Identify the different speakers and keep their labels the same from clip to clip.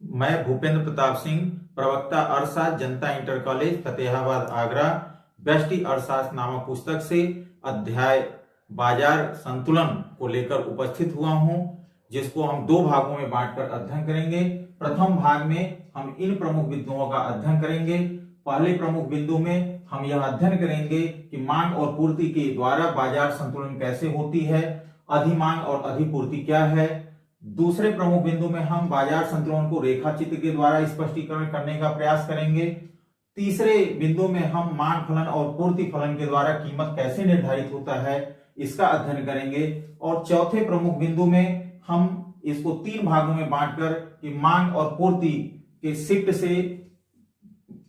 Speaker 1: मैं भूपेंद्र प्रताप सिंह, प्रवक्ता अर्थशास्त्र, जनता इंटर कॉलेज फतेहाबाद आगरा, व्यष्टि अर्थशास्त्र नामक पुस्तक से अध्याय बाजार संतुलन को लेकर उपस्थित हुआ हूं, जिसको हम दो भागों में बांटकर अध्ययन करेंगे। प्रथम भाग में हम इन प्रमुख बिंदुओं का अध्ययन करेंगे। पहले प्रमुख बिंदु में हम यह अध्ययन करेंगे कि मांग और पूर्ति के द्वारा बाजार संतुलन कैसे होती है, अधिमांग और अधिपूर्ति क्या है। दूसरे प्रमुख बिंदु में हम बाजार संतुलन को रेखा चित्र के द्वारा स्पष्टीकरण करने का प्रयास करेंगे। तीसरे बिंदु में हम मांग फलन और पूर्ति फलन के द्वारा कीमत कैसे निर्धारित होता है, इसका अध्ययन करेंगे। और चौथे प्रमुख बिंदु में हम इसको तीन भागों में बांटकर कि मांग और पूर्ति के शिफ्ट से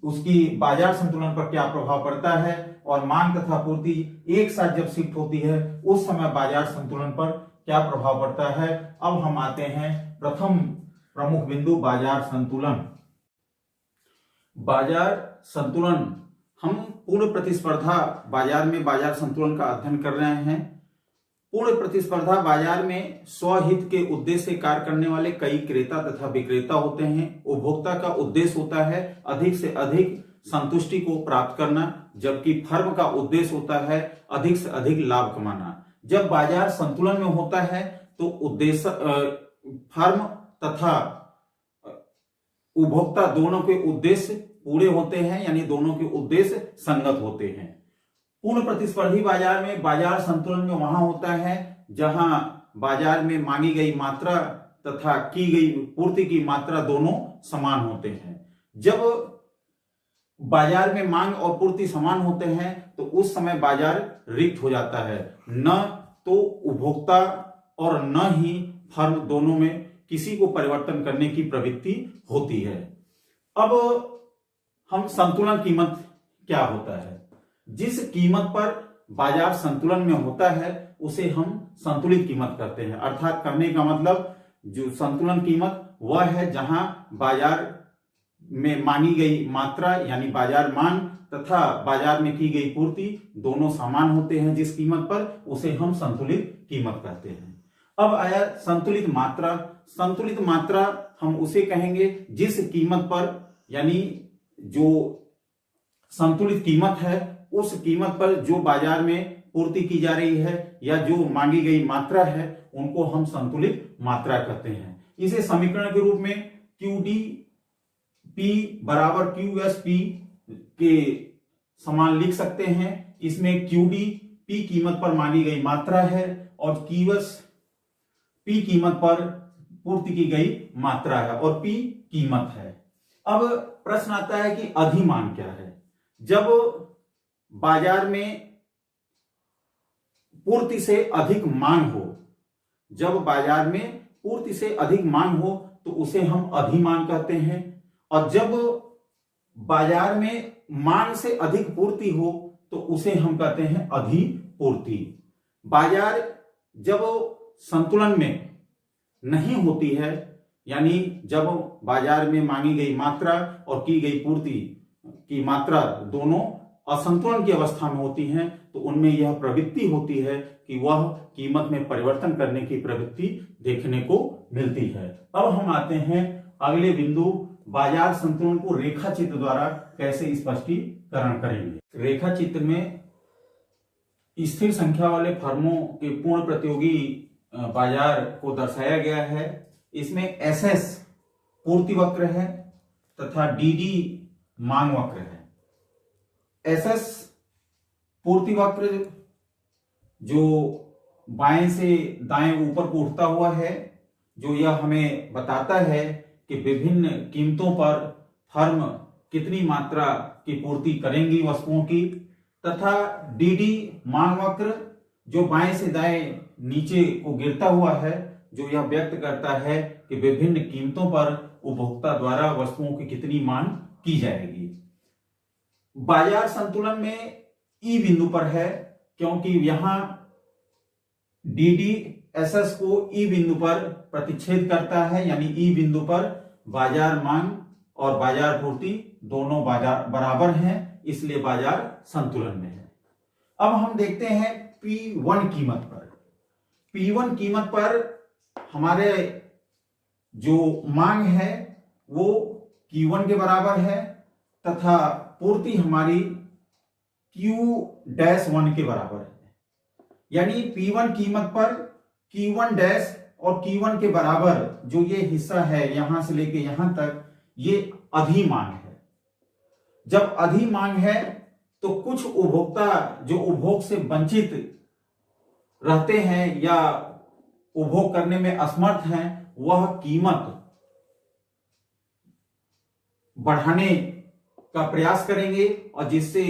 Speaker 1: उसकी बाजार संतुलन पर क्या प्रभाव पड़ता है और मांग तथा पूर्ति एक साथ जब शिफ्ट होती है उस समय बाजार संतुलन पर क्या प्रभाव पड़ता है। अब हम आते हैं प्रथम प्रमुख बिंदु बाजार संतुलन। बाजार संतुलन, हम पूर्ण प्रतिस्पर्धा बाजार में बाजार संतुलन का अध्ययन कर रहे हैं। पूर्ण प्रतिस्पर्धा बाजार में स्वहित के उद्देश्य से कार्य करने वाले कई क्रेता तथा विक्रेता होते हैं। उपभोक्ता का उद्देश्य होता है अधिक से अधिक संतुष्टि को प्राप्त करना, जबकि फर्म का उद्देश्य होता है अधिक से अधिक लाभ कमाना। जब बाजार संतुलन में होता है तो उद्देश्य फर्म तथा उपभोक्ता दोनों के उद्देश्य पूरे होते हैं, यानी दोनों के उद्देश्य संगत होते हैं। पूर्ण प्रतिस्पर्धी बाजार में बाजार संतुलन में वहां होता है जहां बाजार में मांगी गई मात्रा तथा की गई पूर्ति की मात्रा दोनों समान होते हैं। जब बाजार में मांग और पूर्ति समान होते हैं तो उस समय बाजार रिक्त हो जाता है। न तो उपभोक्ता और न ही फर्म दोनों में किसी को परिवर्तन करने की प्रवृत्ति होती है। अब हम संतुलन कीमत क्या होता है। जिस कीमत पर बाजार संतुलन में होता है उसे हम संतुलित कीमत कहते हैं। अर्थात कहने का मतलब जो संतुलन कीमत वह है जहां बाजार में मांगी गई मात्रा यानी बाजार मांग तथा बाजार में की गई पूर्ति दोनों समान होते हैं। जिस कीमत पर उसे हम संतुलित कीमत कहते हैं। अब आया संतुलित मात्रा। संतुलित मात्रा हम उसे कहेंगे जिस कीमत पर, यानी जो संतुलित कीमत है उस कीमत पर जो बाजार में पूर्ति की जा रही है या जो मांगी गई मात्रा है उनको हम संतुलित मात्रा कहते हैं। इसे समीकरण के रूप में QD P बराबर QS P के समान लिख सकते हैं। इसमें QD P कीमत पर मांगी गई मात्रा है और QS P कीमत पर पूर्ति की गई मात्रा है और P कीमत है। अब प्रश्न आता है कि अधिमांग क्या है। जब बाजार में पूर्ति से अधिक मांग हो, जब बाजार में पूर्ति से अधिक मांग हो तो उसे हम अधिमांग कहते हैं। और जब बाजार में मांग से अधिक पूर्ति हो तो उसे हम कहते हैं अधिपूर्ति। बाजार जब संतुलन में नहीं होती है, यानी जब बाजार में मांगी गई मात्रा और की गई पूर्ति की मात्रा दोनों असंतुलन की अवस्था में होती हैं, तो उनमें यह प्रवृत्ति होती है कि वह कीमत में परिवर्तन करने की प्रवृत्ति देखने को मिलती है। अब हम आते हैं अगले बिंदु, बाजार संतुलन को रेखा चित्र द्वारा कैसे स्पष्टीकरण करेंगे। रेखा चित्र में स्थिर संख्या वाले फर्मों के पूर्ण प्रतियोगी बाजार को दर्शाया गया है। इसमें SS पूर्ति वक्र है तथा DD मांग वक्र है। SS पूर्ति वक्र जो बाएं से दाएं ऊपर को उठता हुआ है, जो यह हमें बताता है कि विभिन्न कीमतों पर फर्म कितनी मात्रा की पूर्ति करेंगी वस्तुओं की, तथा DD मांग वक्र जो बाएं से दाएं नीचे को गिरता हुआ है, जो यह व्यक्त करता है कि विभिन्न कीमतों पर उपभोक्ता द्वारा वस्तुओं की कितनी मांग की जाएगी। बाजार संतुलन में E बिंदु पर है क्योंकि यहां DD SS को E बिंदु पर प्रतिच्छेद करता है, यानी E बिंदु पर बाजार मांग और बाजार पूर्ति दोनों बाजार बराबर हैं, इसलिए बाजार संतुलन में है। अब हम देखते हैं P1 कीमत पर। P1 कीमत पर हमारे जो मांग है वो Q1 के बराबर है तथा पूर्ति हमारी Q-1 के बराबर है। यानी P1 कीमत पर Q1 डैश और Q1 के बराबर जो ये हिस्सा है यहां से लेके यहां तक, ये अधिमांग है। जब अधिमांग है तो कुछ उपभोक्ता जो उपभोग से वंचित रहते हैं या उपभोग करने में असमर्थ हैं, वह कीमत बढ़ाने का प्रयास करेंगे और जिससे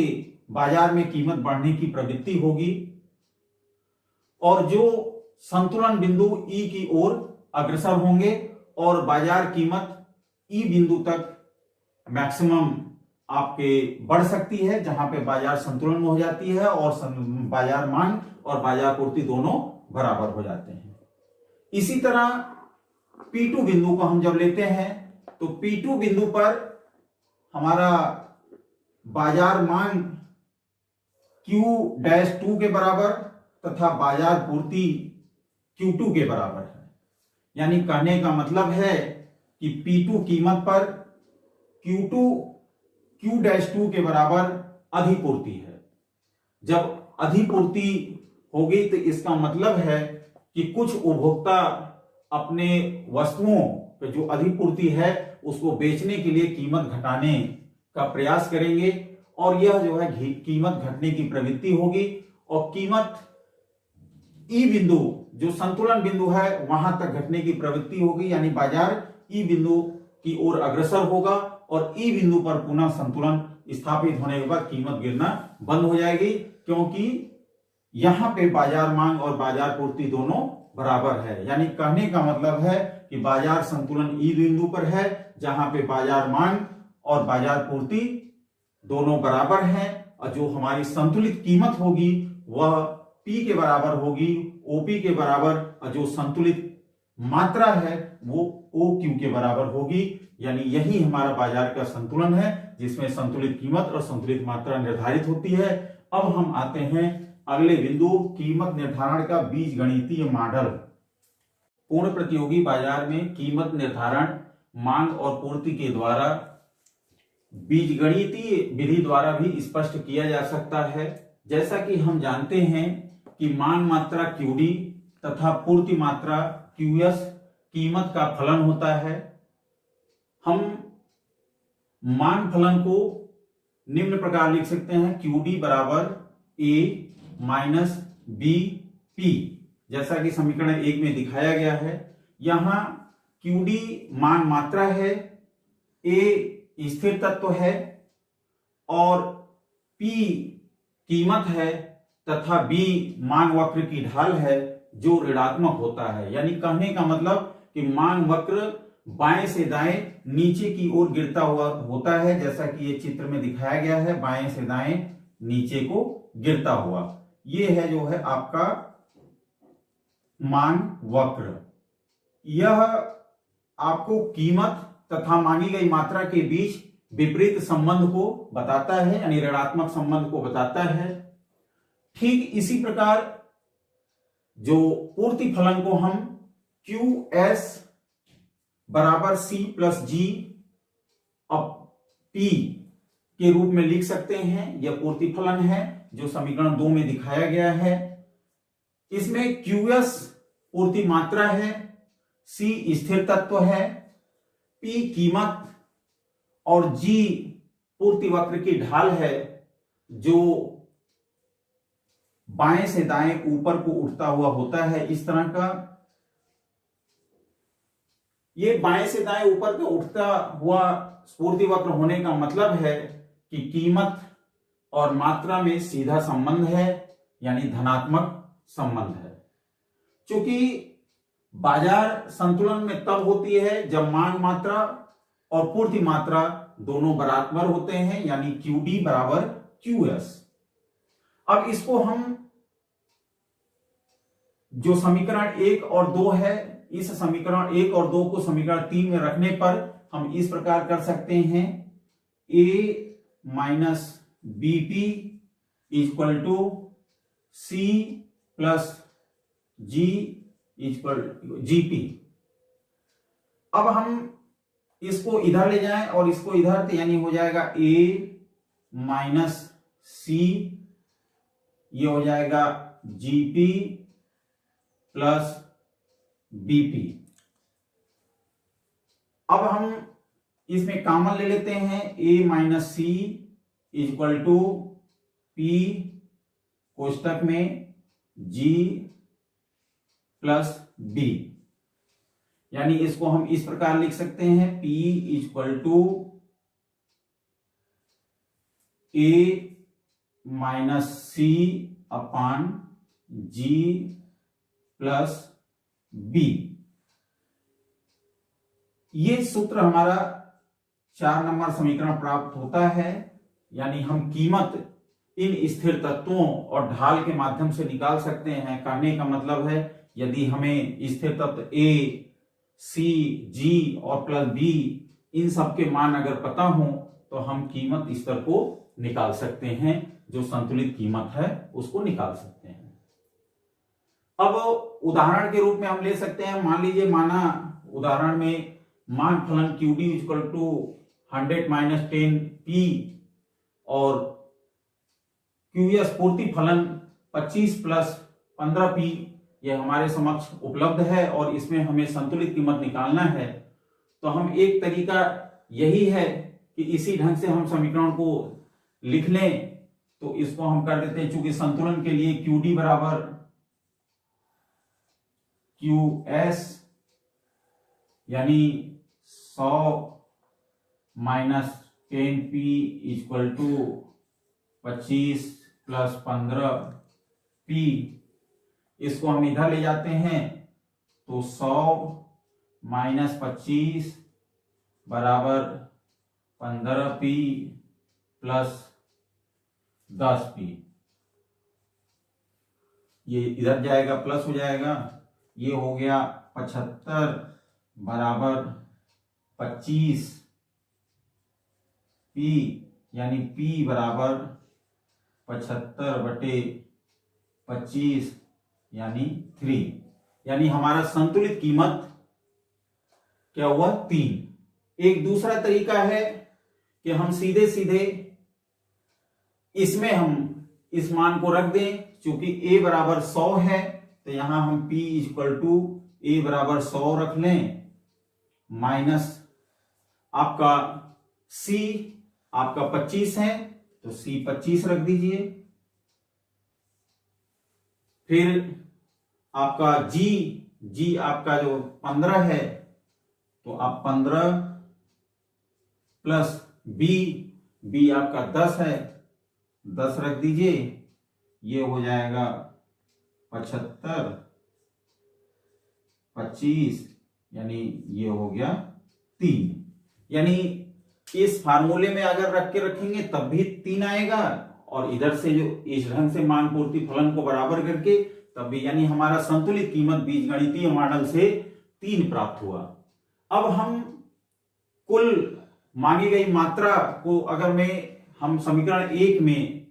Speaker 1: बाजार में कीमत बढ़ने की प्रवृत्ति होगी और जो संतुलन बिंदु E की ओर अग्रसर होंगे और बाजार कीमत E बिंदु तक मैक्सिमम आपके बढ़ सकती है, जहां पे बाजार संतुलन में हो जाती है और बाजार मांग और बाजार पूर्ति दोनों बराबर हो जाते हैं। इसी तरह P2 बिंदु को हम जब लेते हैं तो P2 बिंदु पर हमारा बाजार मांग Q-2 के बराबर तथा बाजार पूर्ति Q2 के बराबर है। यानी कहने का मतलब है कि P2 कीमत पर Q-2 के बराबर अधिपूर्ति है। जब अधिपूर्ति होगी तो इसका मतलब है कि कुछ उपभोक्ता अपने वस्तुओं पर जो अधिपूर्ति है उसको बेचने के लिए कीमत घटाने का प्रयास करेंगे और यह जो है कीमत घटने की प्रवृत्ति होगी और कीमत E बिंदु जो संतुलन बिंदु है वहां तक घटने की प्रवृत्ति होगी। यानी बाजार E बिंदु की ओर अग्रसर होगा और E बिंदु पर पुनः संतुलन स्थापित होने के बाद कीमत गिरना बंद हो जाएगी, क्योंकि यहां पे बाजार मांग और बाजार पूर्ति दोनों बराबर है। यानी कहने का मतलब है कि बाजार संतुलन E बिंदु पर है, जहां पे बाजार मांग और बाजार पूर्ति दोनों बराबर हैं और जो हमारी संतुलित कीमत होगी वह P के बराबर होगी OP के बराबर और जो संतुलित मात्रा है वो OQ के बराबर होगी। यानी यही हमारा बाजार का संतुलन है जिसमें संतुलित कीमत और संतुलित मात्रा निर्धारित होती है। अब हम आते हैं अगले बिंदु, कीमत निर्धारण का बीजगणितीय मॉडल। पूर्ण प्रतियोगी बाजार में कीमत निर्धारण मांग और पूर्ति के द्वारा बीजगणितीय विधि द्वारा भी स्पष्ट किया जा सकता है। जैसा कि हम जानते हैं कि मांग मात्रा QD तथा पूर्ति मात्रा QS कीमत का फलन होता है। हम मांग फलन को निम्न प्रकार लिख सकते हैं, QD बराबर A माइनस BP, जैसा कि समीकरण 1 में दिखाया गया है। यहां QD मांग मात्रा है, A स्थिर तत्व है और P कीमत है तथा B मांग वक्र की ढाल है जो ऋणात्मक होता है। यानी कहने का मतलब कि मांग वक्र बाएं से दाएं नीचे की ओर गिरता हुआ होता है, जैसा कि ये चित्र में दिखाया गया है, बाएं से दाएं नीचे को गिरता हुआ। ये है जो है आपका मांग वक्र। यह आपको कीमत तथा मांगी गई मात्रा के बीच विपरीत संबंध को बताता है, यानी ऋणात्मक संबंध को बताता है। ठीक इसी प्रकार जो पूर्ति फलन को हम QS बराबर C प्लस G अब P के रूप में लिख सकते हैं। यह पूर्ति फलन है जो समीकरण 2 में दिखाया गया है। इसमें QS पूर्ति मात्रा है, C स्थिर तत्व है, P कीमत और G पूर्ति वक्र की ढाल है जो बाएं से दाएं ऊपर को उठता हुआ होता है। इस तरह का ये बाएं से दाएं ऊपर को उठता हुआ पूर्ति वक्र होने का मतलब है कि कीमत और मात्रा में सीधा संबंध है, यानी धनात्मक संबंध है। क्योंकि बाजार संतुलन में तब होती है जब मांग मात्रा और पूर्ति मात्रा दोनों बराबर होते हैं, यानी QD बराबर QS। अब इसको हम जो समीकरण 1 और 2 है, इस समीकरण 1 और 2 को समीकरण 3 में रखने पर हम इस प्रकार कर सकते हैं, A minus BP equal to C plus G equal GP। अब हम इसको इधर ले जाएं और इसको इधर, तो यानी हो जाएगा a माइनस सी, ये हो जाएगा जीपी प्लस बीपी। अब हम इसमें कॉमन ले लेते हैं, a minus c equal to p कोष्टक में g प्लस बी, यानी इसको हम इस प्रकार लिख सकते हैं p equal to a minus c अपान g प्लस बी। ये सूत्र हमारा 4 नंबर समीकरण प्राप्त होता है, यानी हम कीमत इन स्थिर तत्वों और ढाल के माध्यम से निकाल सकते हैं। कहने का मतलब है यदि हमें स्थिर तत्व A, C, G और प्लस B इन सब के मान अगर पता हो तो हम कीमत स्तर को निकाल सकते हैं, जो संतुलित कीमत है उसको निकाल सकते हैं। अब उदाहरण के रूप में हम ले सकते हैं, मान लीजिए माना उदाहरण में मान फलन QD equal to 100 minus 10P और QS पूर्ति फलन 25 प्लस 15P ये हमारे समक्ष उपलब्ध है और इसमें हमें संतुलित कीमत निकालना है। तो हम एक तरीका यही है कि इसी ढंग से हम समीकरण को लिख लें। तो इसको हम कर देते हैं, चूंकि संतुलन के लिए QD बराबर QS यानी 100 minus 10P equal to 25 plus 15P। इसको हम इधर ले जाते हैं तो 100 माइनस 25 बराबर 15P प्लस 10P। ये इधर जाएगा प्लस हो जाएगा, ये हो गया 75 बराबर 25P यानी P बराबर 75/25 यानी 3, यानी हमारा संतुलित कीमत क्या हुआ 3। एक दूसरा तरीका है कि हम सीधे सीधे इसमें हम इस मान को रख दें, चूंकि a बराबर 100 है तो यहां हम p इक्वल टू a बराबर 100 रख लें, माइनस आपका c आपका 25 है तो c 25 रख दीजिए, फिर आपका g आपका जो 15 है तो आप 15 प्लस b आपका 10 है 10 रख दीजिए, ये हो जाएगा 75 25 यानी ये हो गया 3। यानी इस फार्मूले में अगर रख के रखेंगे तब भी 3 आएगा और इधर से जो इस ढंग से मान पूर्ति फलन को बराबर करके तब भी, यानी हमारा संतुलित कीमत बीजगणितीय मॉडल से 3 प्राप्त हुआ। अब हम कुल मांगी गई मात्रा को अगर हम समीकरण 1 में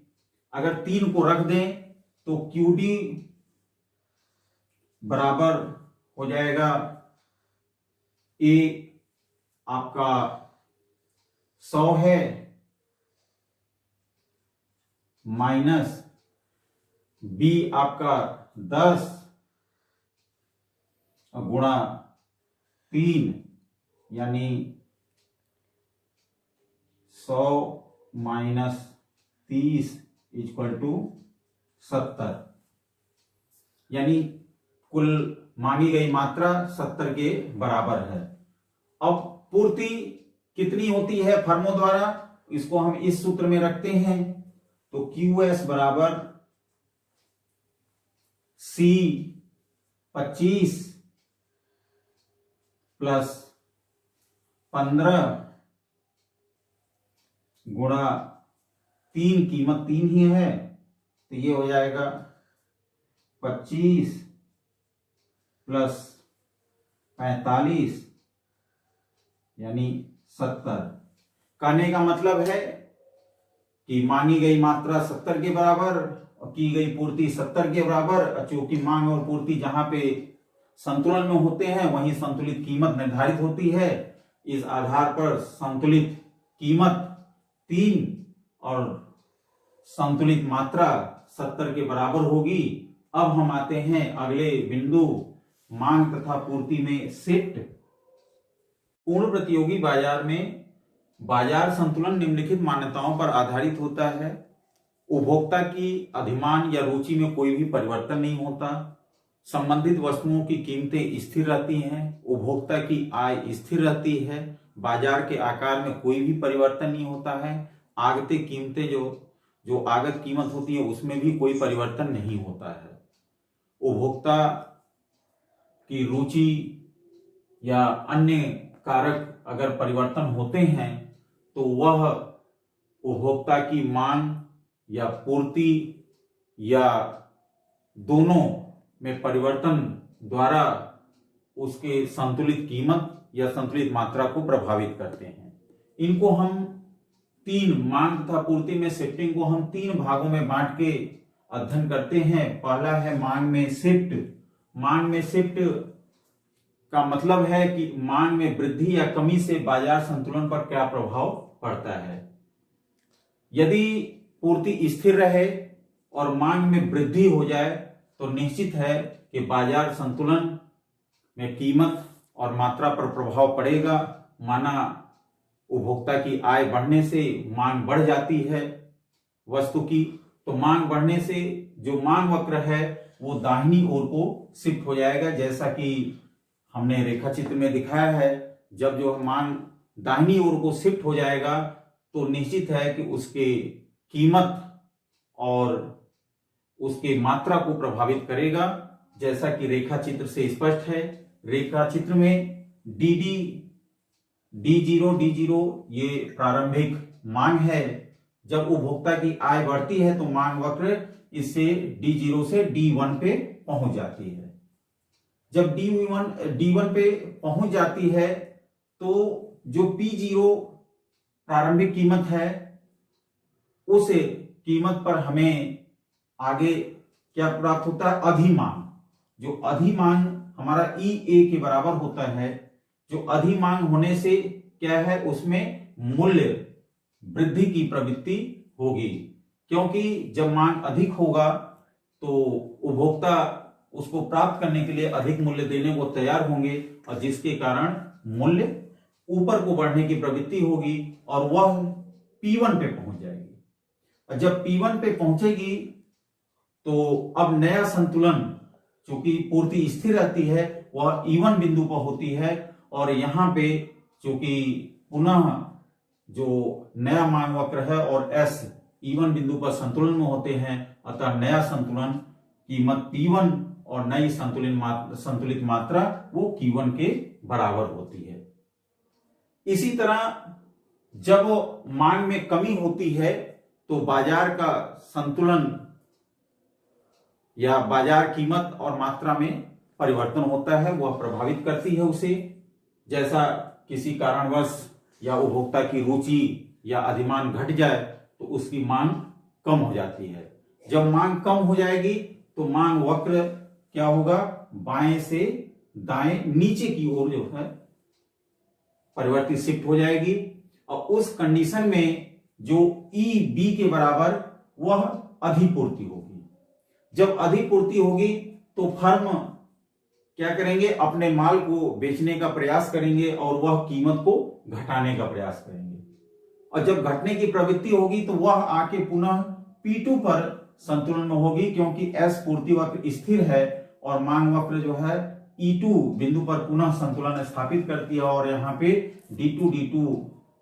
Speaker 1: अगर 3 को रख दें तो QD बराबर हो जाएगा A आपका 100 है माइनस B आपका 10 गुणा 3 यानी 100 माइनस 30 इक्वल टू 70, यानी कुल मांगी गई मात्रा 70 के बराबर है। अब पूर्ति कितनी होती है फर्मों द्वारा, इसको हम इस सूत्र में रखते हैं तो QS बराबर C 25 प्लस 15 गुणा 3, कीमत 3 ही है तो ये हो जाएगा 25 प्लस 45 यानी 70। कहने का मतलब है कि मांगी गई मात्रा 70 के बराबर और की गई पूर्ति 70 के बराबर, चूंकि मांग और पूर्ति जहां पे संतुलन में होते हैं वहीं संतुलित कीमत निर्धारित होती है। इस आधार पर संतुलित कीमत 3 और संतुलित मात्रा 70 के बराबर होगी। अब हम आते हैं अगले बिंदु, मांग तथा पूर्ति में शिफ्ट। पूर्ण प्रतियोगी बाजार में बाजार संतुलन निम्नलिखित मान्यताओं पर आधारित होता है। उपभोक्ता की अधिमान या रुचि में कोई भी परिवर्तन नहीं होता। संबंधित वस्तुओं की कीमतें स्थिर रहती हैं। उपभोक्ता की आय स्थिर रहती है। बाजार के आकार में कोई भी परिवर्तन नहीं होता है। आगत कीमतें जो आगत कीमत होती है उसमें भी कोई परिवर्तन नहीं होता है। उपभोक्ता की रुचि या अन्य कारक अगर परिवर्तन होते हैं तो वह उपभोक्ता की मांग या पूर्ति या दोनों में परिवर्तन द्वारा उसके संतुलित कीमत या संतुलित मात्रा को प्रभावित करते हैं। इनको हम मांग तथा पूर्ति में शिफ्टिंग को हम 3 भागों में बांट के अध्ययन करते हैं। पहला है मांग में शिफ्ट। मांग में शिफ्ट का मतलब है कि मांग में वृद्धि या कमी से बाजार संतुलन पर क्या प्रभाव पड़ता है। यदि पूर्ति स्थिर रहे और मांग में वृद्धि हो जाए तो निश्चित है कि बाजार संतुलन में कीमत और मात्रा पर प्रभाव पड़ेगा। माना उपभोक्ता की आय बढ़ने से मांग बढ़ जाती है वस्तु की, तो मांग बढ़ने से जो मांग वक्र है वो दाहिनी ओर को शिफ्ट हो जाएगा। जैसा कि हमने रेखा चित्र में दिखाया है, जब जो मांग दाहिनी ओर को शिफ्ट हो जाएगा तो निश्चित है कि उसके कीमत और उसके मात्रा को प्रभावित करेगा। जैसा कि रेखा चित्र से स्पष्ट है। रेखा चित्र में D0 ये प्रारंभिक मांग है। जब उपभोक्ता की आय बढ़ती है तो मांग वक्र इससे D0 से D1 पे पहुंच जाती है। जब D1 पे पहुंच जाती है तो जो P0 प्रारंभिक कीमत है उस कीमत पर हमें आगे क्या प्राप्त होता है, अधिमांग। जो अधिमांग हमारा EA के बराबर होता है। जो अधिमांग होने से क्या है, उसमें मूल्य वृद्धि की प्रवृत्ति होगी, क्योंकि जब मांग अधिक होगा तो उपभोक्ता उसको प्राप्त करने के लिए अधिक मूल्य देने को तैयार होंगे और जिसके कारण मूल्य ऊपर को बढ़ने की प्रवृत्ति होगी और वह P1 पे पहुंच जाएगी। और जब P1 पे पहुंचेगी तो अब नया संतुलन, चूंकि पूर्ति स्थिर रहती है, वह E1 बिंदु पर होती है और यहाँ पे चूंकि पुनः जो नया मांग वक्र है और S E1 बिंदु पर संतुलन में होते हैं, अतः नया संतुलन कीमत P1 और नई संतुलित मात्रा वो Q1 के बराबर होती है। इसी तरह जब मांग में कमी होती है तो बाजार का संतुलन या बाजार कीमत और मात्रा में परिवर्तन होता है, वह प्रभावित करती है उसे। जैसा किसी कारणवश या उपभोक्ता की रुचि या अधिमान घट जाए तो उसकी मांग कम हो जाती है। जब मांग कम हो जाएगी तो मांग वक्र क्या होगा, बाएं से दाएं नीचे की ओर जो है परिवर्तित शिफ्ट हो जाएगी और उस कंडीशन में जो EB के बराबर वह अधिपूर्ति होगी। जब अधिपूर्ति होगी तो फर्म क्या करेंगे, अपने माल को बेचने का प्रयास करेंगे और वह कीमत को घटाने का प्रयास करेंगे। और जब घटने की प्रवृत्ति होगी तो वह आके पुनः P2 पर संतुलन में होगी, क्योंकि S पूर्ति वक्र स्थिर है और मांग वक्र जो है E2 बिंदु पर पुनः संतुलन स्थापित करती है और यहाँ पे D2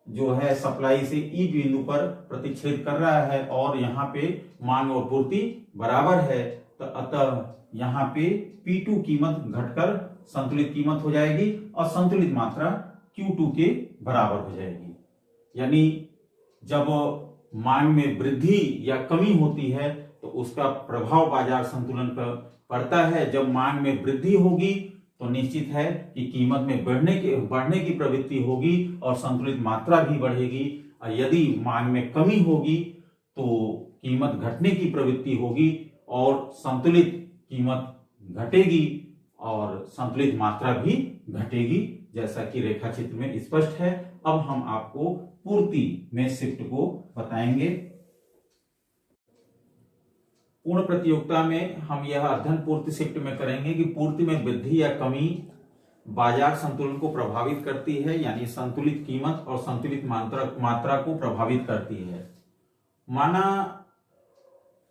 Speaker 1: जो है सप्लाई से E बिंदु पर प्रतिच्छेद कर रहा है और यहाँ पे मांग और पूर्ति बराबर है। तो अतः यहाँ पे P2 कीमत घटकर संतुलित कीमत हो जाएगी और संतुलित मात्रा Q2 के बराबर हो जाएगी। यानी जब मांग में वृद्धि या कमी होती है तो उसका प्रभाव बाजार संतुलन पर पड़ता है। जब मांग में वृद्धि होगी तो निश्चित है कि कीमत में बढ़ने की प्रवृत्ति होगी और संतुलित मात्रा भी बढ़ेगी। और यदि मांग में कमी होगी तो कीमत घटने की प्रवृत्ति होगी और संतुलित कीमत घटेगी और संतुलित मात्रा भी घटेगी। जैसा कि रेखा चित्र में स्पष्ट है। अब हम आपको पूर्ति में शिफ्ट को बताएंगे। पूर्ण प्रतियोगिता में हम यह अध्ययन पूर्ति शिफ्ट में करेंगे कि पूर्ति में वृद्धि या कमी बाजार संतुलन को प्रभावित करती है, यानी संतुलित कीमत और संतुलित मात्रा को प्रभावित करती है। माना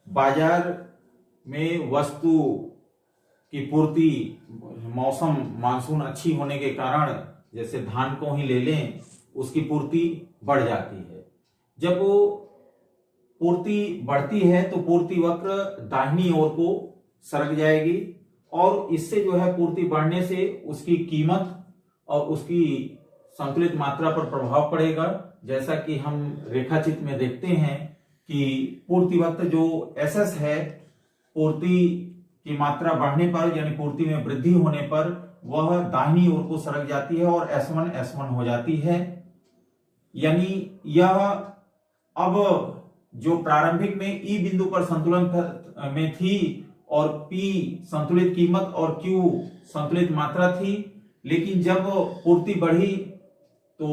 Speaker 1: बाजार में वस्तु की पूर्ति मौसम मानसून अच्छी होने के कारण, जैसे धान को ही ले लें, उसकी पूर्ति बढ़ जाती है। जब वो पूर्ति बढ़ती है तो पूर्ति वक्र दाहिनी ओर को सरक जाएगी और इससे जो है पूर्ति बढ़ने से उसकी कीमत और उसकी संतुलित मात्रा पर प्रभाव पड़ेगा। जैसा कि हम रेखाचित्र में देखते हैं कि पूर्ति वक्र जो SS है, पूर्ति की मात्रा बढ़ने पर यानी पूर्ति में वृद्धि होने पर वह दाहिनी ओर को सरक जाती है और S1 हो जाती है। यानी यह अब जो प्रारंभिक में E बिंदु पर संतुलन में थी और P संतुलित कीमत और Q संतुलित मात्रा थी, लेकिन जब पूर्ति बढ़ी तो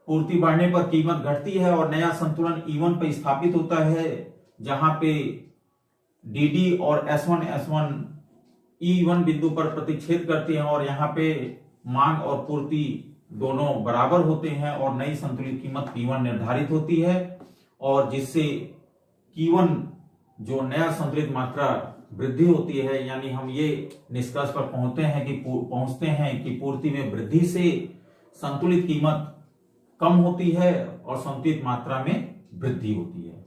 Speaker 1: पूर्ति बढ़ने पर कीमत घटती है और नया संतुलन E1 पर स्थापित होता है, जहां पे DD और S1 E1 बिंदु पर प्रतिच्छेद करते हैं और यहाँ पे मांग और पूर्ति दोनों बराबर होते हैं और नई संतुलित कीमत P1 निर्धारित होती है और जिससे Q1 जो नया संतुलित मात्रा वृद्धि होती है। यानी हम ये निष्कर्ष पर पहुंचते हैं कि पूर्ति में वृद्धि से संतुलित कीमत कम होती है और संतुलित मात्रा में वृद्धि होती है।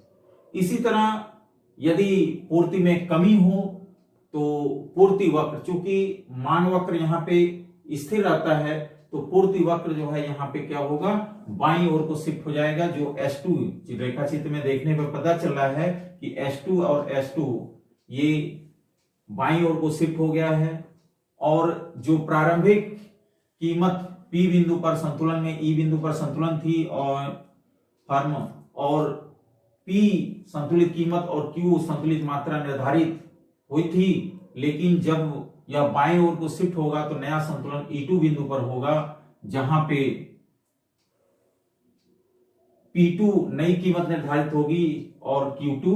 Speaker 1: इसी तरह यदि पूर्ति में कमी हो तो पूर्ति वक्र, चूंकि मांग वक्र यहाँ पे स्थिर रहता है तो पूर्ति वक्र जो है यहाँ पे क्या होगा, बाईं ओर को शिफ्ट हो जाएगा। जो S2 रेखा चित्र में देखने पर पता चल रहा है कि S2 और S2 ये बाईं ओर को शिफ्ट हो गया है और जो प्रारंभिक कीमत P बिंदु पर संतुलन में E बिंदु पर संतुलन थी और फर्म और P संतुलित कीमत और Q संतुलित मात्रा निर्धारित हुई थी, लेकिन जब यह बाएं ओर को शिफ्ट होगा तो नया संतुलन E2 बिंदु पर होगा, जहां पे P2 नई कीमत निर्धारित होगी और Q2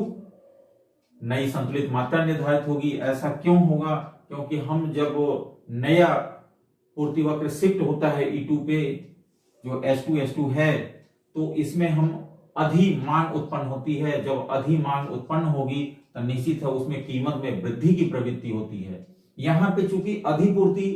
Speaker 1: नई संतुलित मात्रा निर्धारित होगी। ऐसा क्यों होगा? क्योंकि हम जब नया पूर्ति वक्र शिफ्ट होता है E2 पे, जो S2 है, तो इसमें हम अधि मांग उत्पन्न होती है। जब अधि मांग उत्पन्न होगी तो निश्चित है उसमें कीमत में वृद्धि की प्रवृत्ति होती है। यहाँ पे चूंकि अधिपूर्ति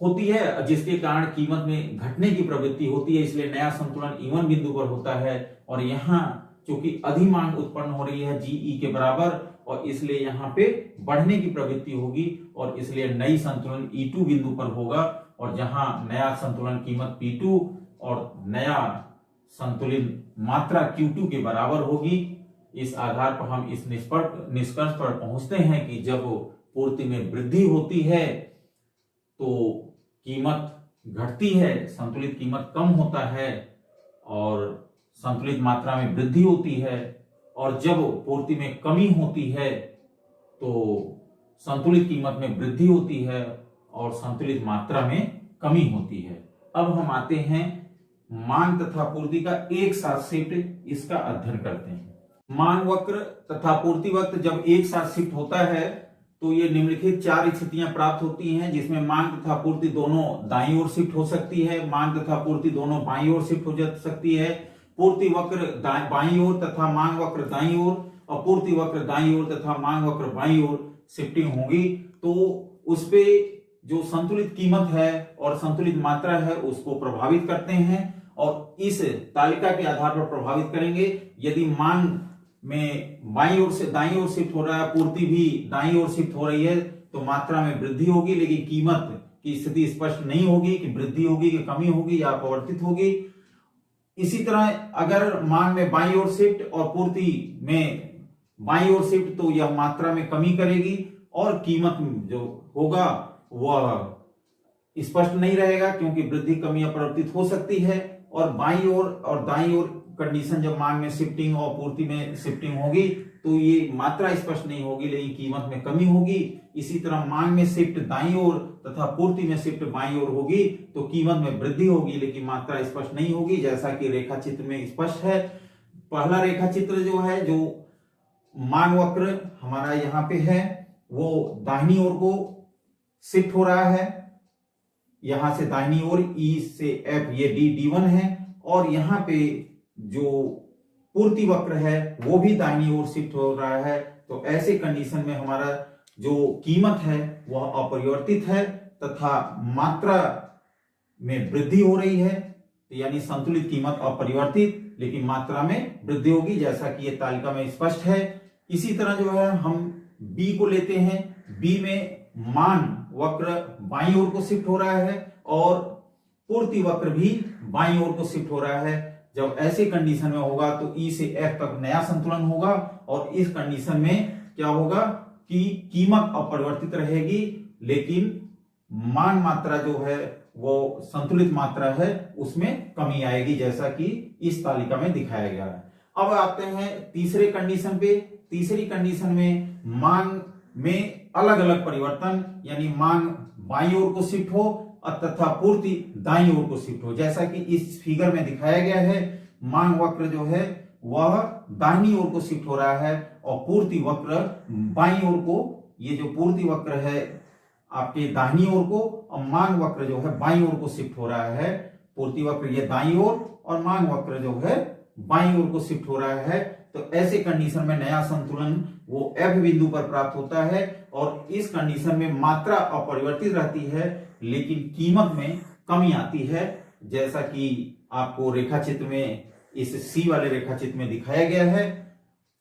Speaker 1: होती है जिसके कारण कीमत में घटने की प्रवृत्ति होती है, इसलिए नया संतुलन E1 बिंदु पर होता है और यहाँ चूंकि अधि मांग उत्पन्न हो रही है GE के बराबर और इसलिए यहाँ पे बढ़ने की प्रवृत्ति होगी और इसलिए नई संतुलन E2 बिंदु पर होगा और जहां नया संतुलन कीमत P2 और नया संतुलित मात्रा Q2 के बराबर होगी। इस आधार पर हम इस निष्कर्ष पर पहुंचते हैं कि जब पूर्ति में वृद्धि होती है तो कीमत घटती है, संतुलित कीमत कम होता है और संतुलित मात्रा में वृद्धि होती है, और जब पूर्ति में कमी होती है तो संतुलित कीमत में वृद्धि होती है और संतुलित मात्रा में कमी होती है। अब हम आते हैं मांग तथा पूर्ति का एक साथ शिफ्ट, इसका अध्ययन करते हैं। मांग वक्र तथा पूर्ति वक्र जब एक साथ शिफ्ट होता है तो ये निम्नलिखित चार स्थितियां प्राप्त होती हैं, जिसमें मांग तथा पूर्ति दोनों दाईं ओर शिफ्ट हो सकती है, मांग तथा पूर्ति दोनों बाईं ओर शिफ्ट हो सकती है, पूर्ति वक्र बाईं ओर तथा मांग वक्र दाईं ओर और पूर्ति वक्र दाईं ओर तथा मांग वक्र बाईं ओर शिफ्टिंग होगी। तो उसपे जो संतुलित कीमत है और संतुलित मात्रा है उसको प्रभावित करते हैं और इस तालिका के आधार पर प्रभावित करेंगे। यदि मांग में बाईं ओर से दाईं ओर शिफ्ट हो रहा है, पूर्ति भी दाईं ओर शिफ्ट हो रही है तो मात्रा में वृद्धि होगी, लेकिन कीमत की स्थिति स्पष्ट नहीं होगी कि वृद्धि होगी कि कमी होगी या अपवर्तित होगी। इसी तरह अगर मांग में बाईं ओर शिफ्ट और पूर्ति में बाईं ओर शिफ्ट तो यह मात्रा में कमी करेगी और कीमत जो होगा वह स्पष्ट नहीं रहेगा, क्योंकि वृद्धि कमी अपरिवर्तित हो सकती है और बाईं ओर और दाईं ओर कंडीशन जब मांग में शिफ्टिंग और पूर्ति में शिफ्टिंग होगी तो ये मात्रा स्पष्ट नहीं होगी, लेकिन कीमत में कमी होगी। इसी तरह मांग में शिफ्ट दाईं ओर तथा पूर्ति में शिफ्ट बाईं ओर होगी तो कीमत में वृद्धि होगी, लेकिन मात्रा स्पष्ट नहीं होगी, जैसा कि रेखा चित्र में स्पष्ट है। पहला रेखा चित्र जो है, जो मांग वक्र हमारा यहाँ पे है, वो दाहिनी ओर को शिफ्ट हो रहा है। यहां से दाहिनी ओर ई से एफ ये D1 है, और यहाँ पे जो पूर्ति वक्र है वो भी दाहिनी ओर शिफ्ट हो रहा है। तो ऐसे कंडीशन में हमारा जो कीमत है वह अपरिवर्तित है तथा मात्रा में वृद्धि हो रही है, यानी संतुलित कीमत अपरिवर्तित लेकिन मात्रा में वृद्धि होगी, जैसा कि ये तालिका में स्पष्ट है। इसी तरह जो है हम बी को लेते हैं। बी में मान वक्र बाईं ओर को शिफ्ट हो रहा है और पूर्ति वक्र भी बाईं ओर को शिफ्ट हो रहा है। जब ऐसे कंडीशन में होगा तो ई से एफ तक नया संतुलन होगा, और इस कंडीशन में क्या होगा कि कीमत अपरिवर्तित रहेगी लेकिन मान मात्रा जो है वो संतुलित मात्रा है उसमें कमी आएगी, जैसा कि इस तालिका में दिखाया गया है। अब आते हैं तीसरे कंडीशन पे। तीसरी कंडीशन में मांग में अलग अलग परिवर्तन, यानी मांग बाईं ओर को शिफ्ट हो तथा पूर्ति दाईं ओर को शिफ्ट हो, जैसा कि इस फिगर में दिखाया गया है। मांग वक्र जो है वह दाहिनी ओर को शिफ्ट हो रहा है और पूर्ति वक्र बाईं ओर को, ये जो पूर्ति वक्र है आपके दाहिनी ओर को और मांग वक्र जो है बाईं ओर को शिफ्ट हो रहा है। पूर्ति वक्र ये दाईं ओर और मांग वक्र जो है बाईं ओर को शिफ्ट हो रहा है। तो ऐसे कंडीशन में नया संतुलन वो F बिंदु पर प्राप्त होता है, और इस कंडीशन में मात्रा अपरिवर्तित रहती है लेकिन कीमत में कमी आती है, जैसा कि आपको रेखा चित्र में इस C वाले रेखा चित्र में दिखाया गया है।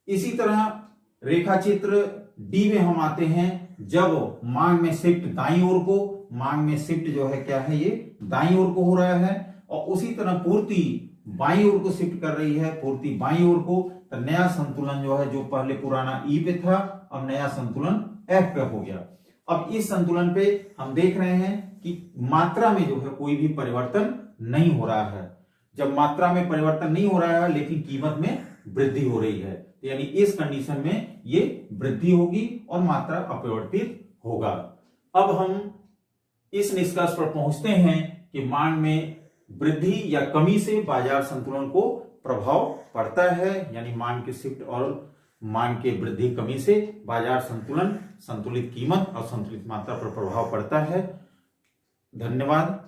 Speaker 1: इसी तरह रेखा चित्र D में हम आते हैं। जब मांग में शिफ्ट दाईं ओर को, मांग में शिफ्ट जो है क्या है, ये दाईं ओर को हो रहा है, और उसी तरह पूर्ति बाईं ओर को शिफ्ट कर रही है, पूर्ति बाईं ओर को। तो नया संतुलन जो है, जो पहले पुराना ई पे था अब नया संतुलन एफ पे हो गया। अब इस संतुलन पे हम देख रहे हैं कि मात्रा में जो है कोई भी परिवर्तन नहीं हो रहा है। जब मात्रा में परिवर्तन नहीं हो रहा है लेकिन कीमत में वृद्धि हो रही है, तो यानी इस कंडीशन में ये वृद्धि होगी और मात्रा अपरिवर्तित होगा। अब हम इस निष्कर्ष पर पहुंचते हैं कि मांग में वृद्धि या कमी से बाजार संतुलन को प्रभाव पड़ता है, यानी मांग के शिफ्ट और मांग के वृद्धि कमी से बाजार संतुलन, संतुलित कीमत और संतुलित मात्रा पर प्रभाव पड़ता है। धन्यवाद।